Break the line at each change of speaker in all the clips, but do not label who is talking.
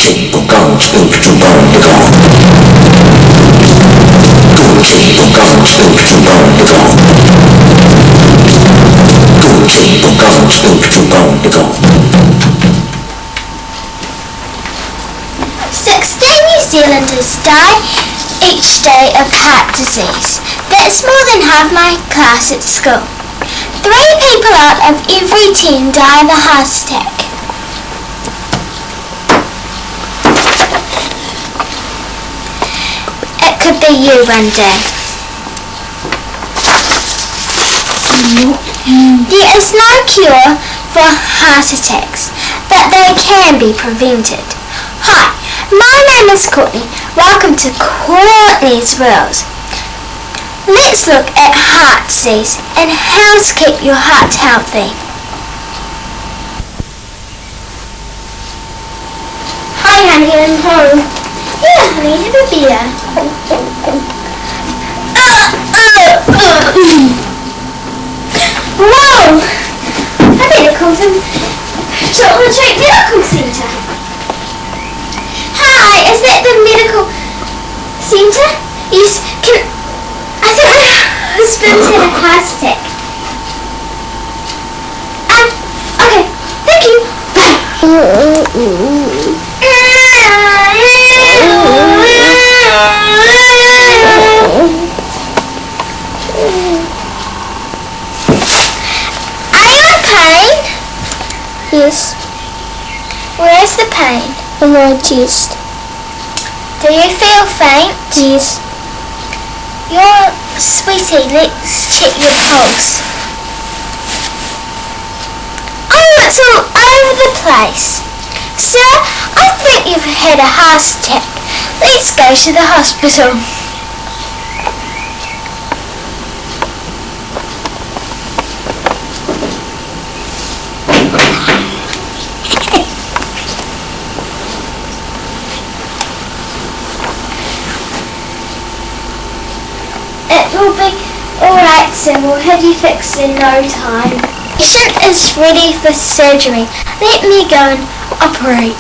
New Zealanders die each day of heart disease. That's more than half my class at school. 3 people out of every 10 die of a heart attack. It could be you one day. There is no cure for heart attacks, but they can be prevented. Hi, my name is Courtney. Welcome to Courtney's World. Let's look at heart disease and how to keep your heart healthy. Hi honey, I'm home. Yeah honey, have a beer. Whoa! I better call them Chocolate Treat Medical Centre. Hi, is that the medical centre? Yes, I think my husband's had a heart attack. Okay, thank you. Are you in pain?
Yes,
Where's the pain?
in my chest.
Do you feel faint?
Yes,
You're sweetie, let's check your pulse. Oh, it's all over the place. Sir, I think you've had a heart attack. Let's go to the hospital. It will be alright, sir. We'll have you fixed in no time. Patient is ready for surgery. Let me go and operate.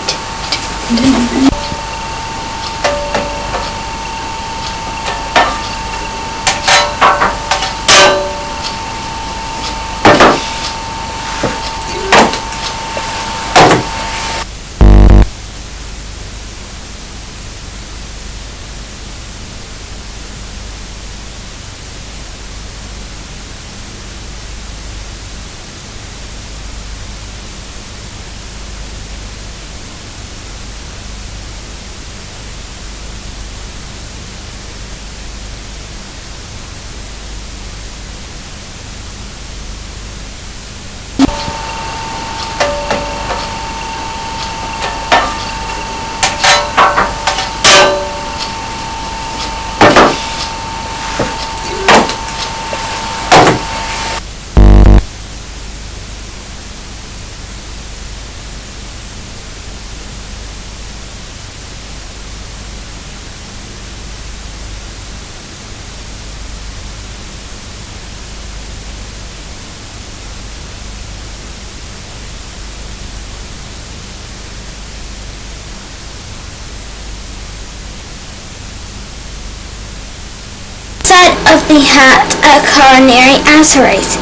Of the heart are coronary arteries.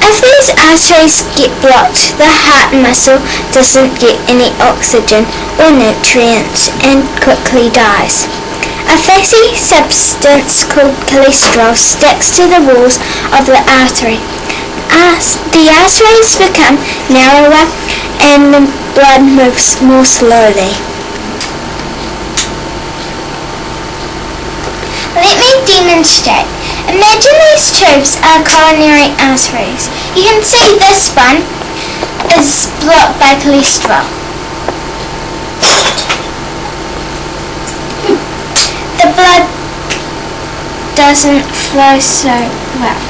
If these arteries get blocked, the heart muscle doesn't get any oxygen or nutrients and quickly dies. A fatty substance called cholesterol sticks to the walls of the artery. The arteries become narrower and the blood moves more slowly. Let me demonstrate. Imagine these tubes are coronary arteries. You can see this one is blocked by cholesterol. The blood doesn't flow so well.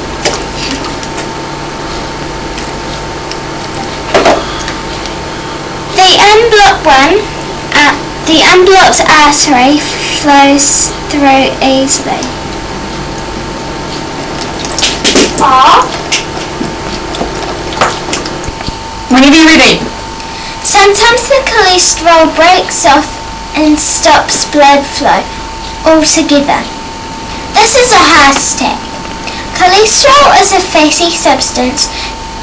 The unblocked artery flows through easily.
Whenever you're ready.
Sometimes the cholesterol breaks off and stops blood flow altogether. This is a heart attack. Cholesterol is a fatty substance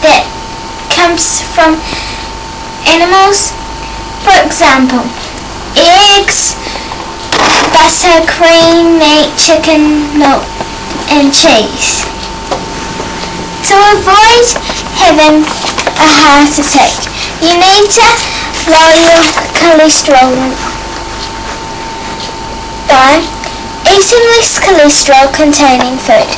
that comes from animals, for example, eggs, butter, cream, meat, chicken, milk, and cheese. To avoid having a heart attack, you need to lower your cholesterol by eating less cholesterol containing food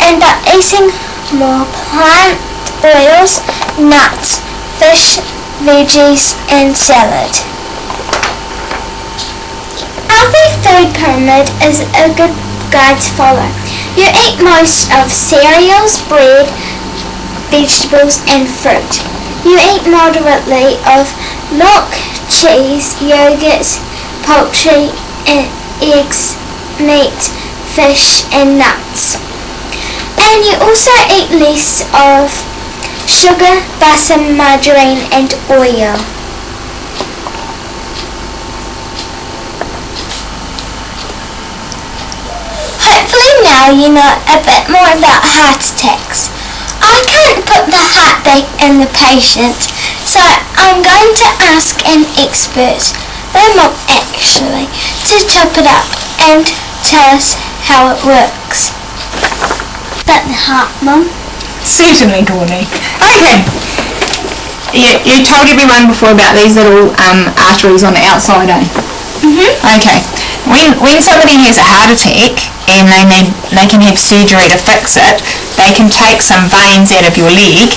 and by eating more plant oils, nuts, fish, veggies and salad. Healthy food pyramid is a good guide to follow. You eat most of cereals, bread, vegetables and fruit. You eat moderately of milk, cheese, yogurt, poultry, and eggs, meat, fish and nuts. And you also eat less of sugar, butter, margarine and oil. Hopefully now you know a bit more about heart attacks. I can't put the heartbeat in the patient, so I'm going to ask an expert, my mum actually, to chop it up and tell us how it works. About the heart, Mum?
Certainly, Corny. Okay. You told everyone before about these little arteries on the outside, eh? Okay. When somebody has a heart attack and they can have surgery to fix it, they can take some veins out of your leg,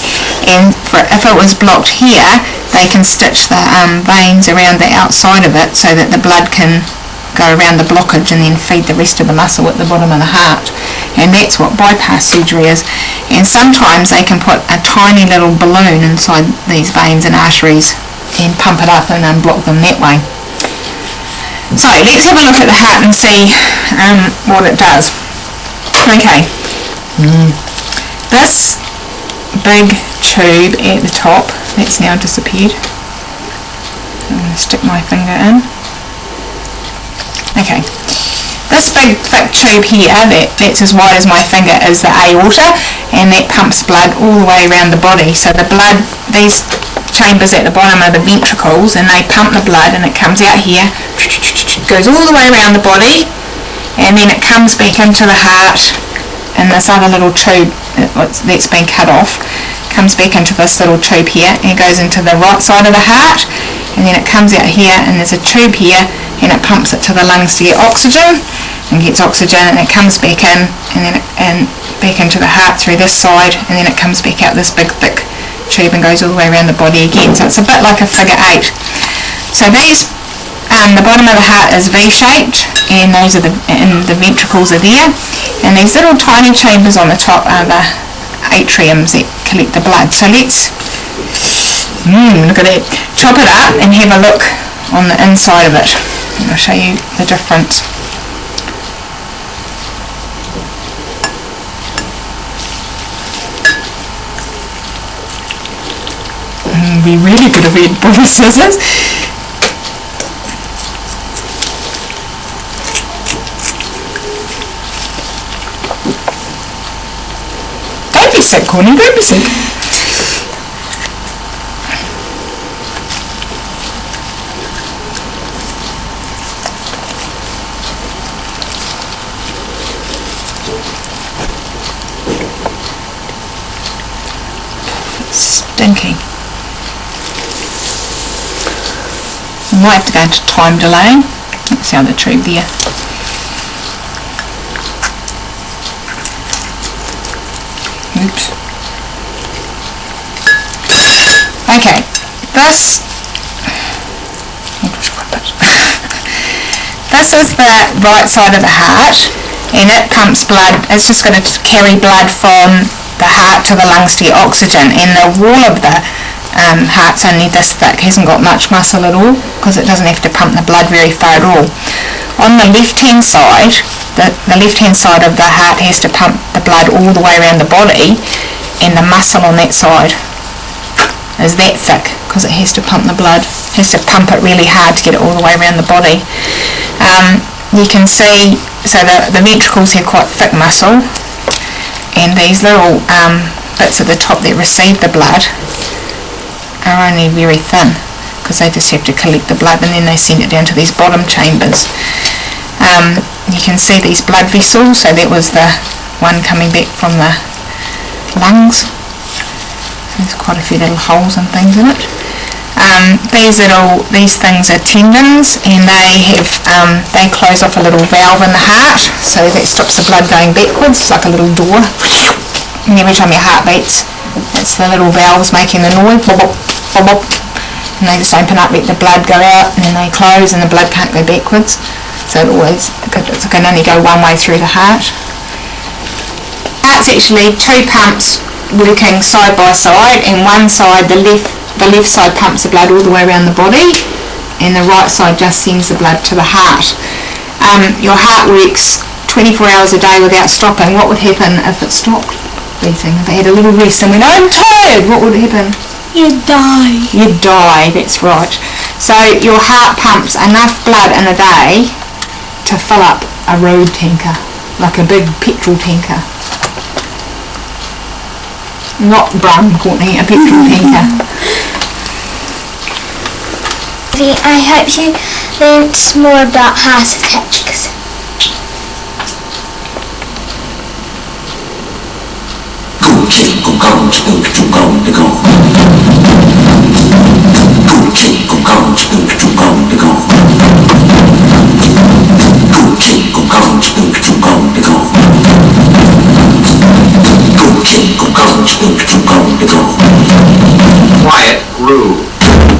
and if it was blocked here, they can stitch the veins around the outside of it so that the blood can go around the blockage and then feed the rest of the muscle at the bottom of the heart. And that's what bypass surgery is. And sometimes they can put a tiny little balloon inside these veins and arteries and pump it up and unblock them that way. So let's have a look at the heart and see what it does. Okay. This big tube at the top, that's now disappeared. I'm going to stick my finger in. Okay. This big thick tube here, that's as wide as my finger, is the aorta, and that pumps blood all the way around the body. So the blood, these chambers at the bottom are the ventricles, and they pump the blood and it comes out here, goes all the way around the body, and then it comes back into the heart, and this other little tube that's been cut off comes back into this little tube here, and it goes into the right side of the heart, and then it comes out here, and there's a tube here, and it pumps it to the lungs to get oxygen, and gets oxygen, and it comes back in, and then back into the heart through this side, and then it comes back out this big thick tube and goes all the way around the body again. So it's a bit like a figure 8. So these, the bottom of the heart is V-shaped, and those are the ventricles are there, and these little tiny chambers on the top are the atriums that collect the blood. So let's look at that. Chop it up and have a look on the inside of it. And I'll show you the difference. Be really good if we had bobby scissors. Don't be sick, Corny, don't be sick. Stinky. I might have to go into time delay. Let's see how the tube there. Oops. Okay, this. I'll just grab it. This is the right side of the heart, and it pumps blood. It's just going to carry blood from the heart to the lungs to get oxygen, and the wall of the heart's only this thick, hasn't got much muscle at all, because it doesn't have to pump the blood very far at all. On the left hand side, the left hand side of the heart has to pump the blood all the way around the body, and the muscle on that side is that thick, because it has to pump the blood, has to pump it really hard to get it all the way around the body. You can see, so the ventricles have quite thick muscle, and these little bits at the top that receive the blood are only very thin, because they just have to collect the blood and then they send it down to these bottom chambers. You can see these blood vessels, so that was the one coming back from the lungs. There's quite a few little holes and things in it. These things are tendons, and they close off a little valve in the heart, so that stops the blood going backwards. It's like a little door, and every time your heart beats, it's the little valves making the noise, bop, bop, bop, bop. And they just open up, let the blood go out, and then they close, and the blood can't go backwards. So it can only go one way through the heart. Heart's actually two pumps working side by side, and one side, the left side pumps the blood all the way around the body, and the right side just sends the blood to the heart. Your heart works 24 hours a day without stopping. What would happen if it stopped beating? If it had a little rest and went, I'm tired, what would happen?
You die.
You'd die, that's right. So your heart pumps enough blood in a day to fill up a road tanker, like a big petrol tanker. Not Brown Courtney, a petrol tanker.
I hope you learnt more about heart attacks.
Go, go, go, go, go, go, go.